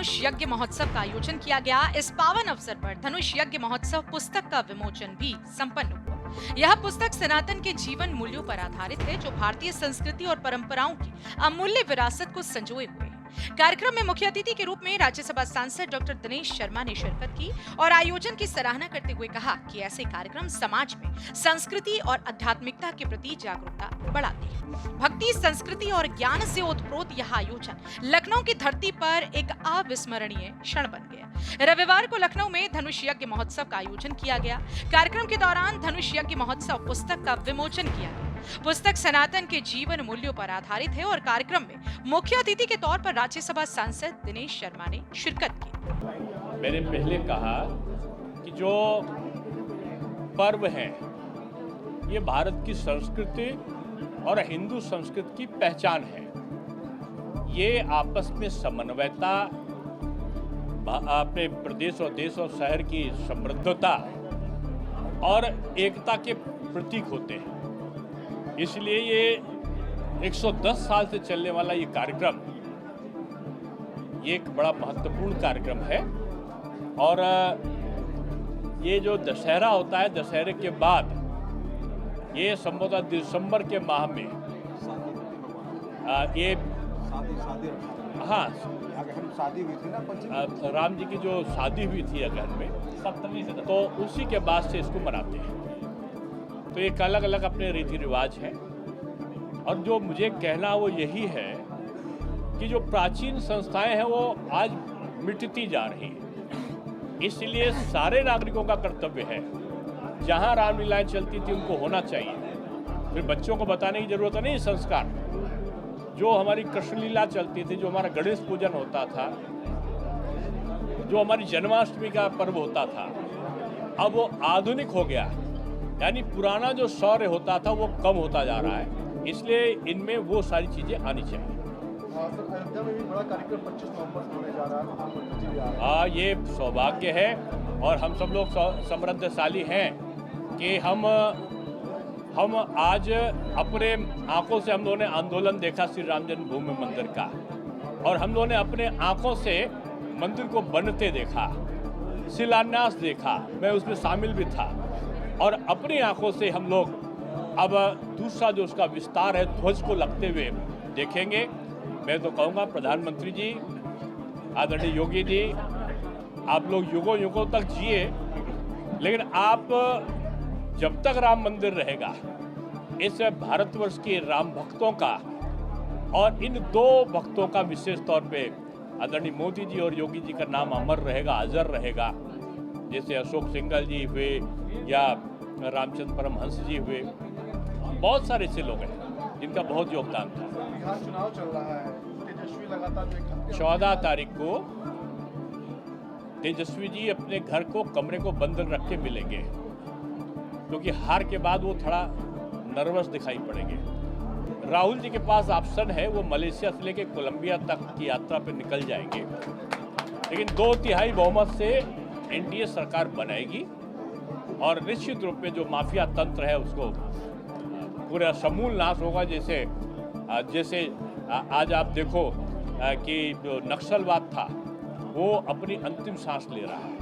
धनुष यज्ञ महोत्सव का आयोजन किया गया। इस पावन अवसर पर धनुष यज्ञ महोत्सव पुस्तक का विमोचन भी संपन्न हुआ। यह पुस्तक सनातन के जीवन मूल्यों पर आधारित है, जो भारतीय संस्कृति और परंपराओं की अमूल्य विरासत को संजोए हुए है। कार्यक्रम में मुख्य अतिथि के रूप में राज्यसभा सांसद डॉक्टर दिनेश शर्मा ने शिरकत की और आयोजन की सराहना करते हुए कहा कि ऐसे कार्यक्रम समाज में संस्कृति और आध्यात्मिकता के प्रति जागरूकता बढ़ाते हैं। भक्ति, संस्कृति और ज्ञान से ओतप्रोत यह आयोजन लखनऊ की धरती पर एक अविस्मरणीय क्षण बन गया। रविवार को लखनऊ में धनुष यज्ञ महोत्सव का आयोजन किया गया। कार्यक्रम के दौरान धनुष यज्ञ महोत्सव पुस्तक का विमोचन किया गया। पुस्तक सनातन के जीवन मूल्यों पर आधारित है और कार्यक्रम में मुख्य अतिथि के तौर पर राज्यसभा सांसद दिनेश शर्मा ने शिरकत की। मैंने पहले कहा कि जो पर्व हैं ये भारत की संस्कृति और हिंदू संस्कृति की पहचान है। ये आपस में समन्वयता, अपने प्रदेश और देश और शहर की समृद्धता और एकता के प्रतीक होते हैं। इसलिए ये 110 साल से चलने वाला ये कार्यक्रम ये एक बड़ा महत्वपूर्ण कार्यक्रम है। और ये जो दशहरा होता है, दशहरे के बाद ये संभवतः दिसंबर के माह में ये हाँ शादी हुई थी ना, राम जी की जो शादी हुई थी अगहन में 7वीं से, तो उसी के बाद से इसको मनाते हैं। तो एक अलग अलग अपने रीति रिवाज हैं। और जो मुझे कहना वो यही है कि जो प्राचीन संस्थाएं हैं वो आज मिटती जा रही हैं। इसलिए सारे नागरिकों का कर्तव्य है, जहां रामलीलाएं चलती थी उनको होना चाहिए। फिर बच्चों को बताने की जरूरत नहीं। संस्कार जो हमारी कृष्णलीला चलती थी, जो हमारा गणेश पूजन होता था, जो हमारी जन्माष्टमी का पर्व होता था, अब वो आधुनिक हो गया। यानी पुराना जो शौर्य होता था वो कम होता जा रहा है। इसलिए इनमें वो सारी चीजें आनी चाहिए। अयोध्या में भी बड़ा कार्यक्रम 25 नवंबर को होने जा रहा है, प्रधानमंत्री जी भी आ रहे हैं। ये सौभाग्य है और हम सब लोग समृद्धशाली हैं कि हम आज अपने आंखों से हम लोगों ने आंदोलन देखा श्री राम जन्मभूमि मंदिर का, और हम लोगों ने अपने आंखों से मंदिर को बनते देखा, शिलान्यास देखा, मैं उसमें शामिल भी था। और अपनी आंखों से हम लोग अब दूसरा जो उसका विस्तार है ध्वज को लगते हुए देखेंगे। मैं तो कहूँगा प्रधानमंत्री जी, आदरणीय योगी जी, आप लोग युगों युगों तक जिए, लेकिन आप जब तक राम मंदिर रहेगा, इस भारतवर्ष के राम भक्तों का और इन दो भक्तों का विशेष तौर पे आदरणीय मोदी जी और योगी जी का नाम अमर रहेगा, अजर रहेगा। जैसे अशोक सिंघल जी हुए या रामचंद्र परमहंस जी हुए, बहुत सारे ऐसे लोग हैं जिनका बहुत योगदान था। बिहार चुनाव चल रहा है, तेजस्वी लगातार 14 तारीख को तेजस्वी जी अपने घर को, कमरे को बंद रख के मिलेंगे, क्योंकि हार के बाद वो थोड़ा नर्वस दिखाई पड़ेंगे। राहुल जी के पास ऑप्शन है, वो मलेशिया से लेकर कोलंबिया तक की यात्रा पर निकल जाएंगे, लेकिन 2/3 बहुमत से एनडीए सरकार बनाएगी और निश्चित रूप में जो माफिया तंत्र है उसको पूरा समूल नाश होगा। जैसे आज आप देखो कि जो नक्सलवाद था वो अपनी अंतिम सांस ले रहा है।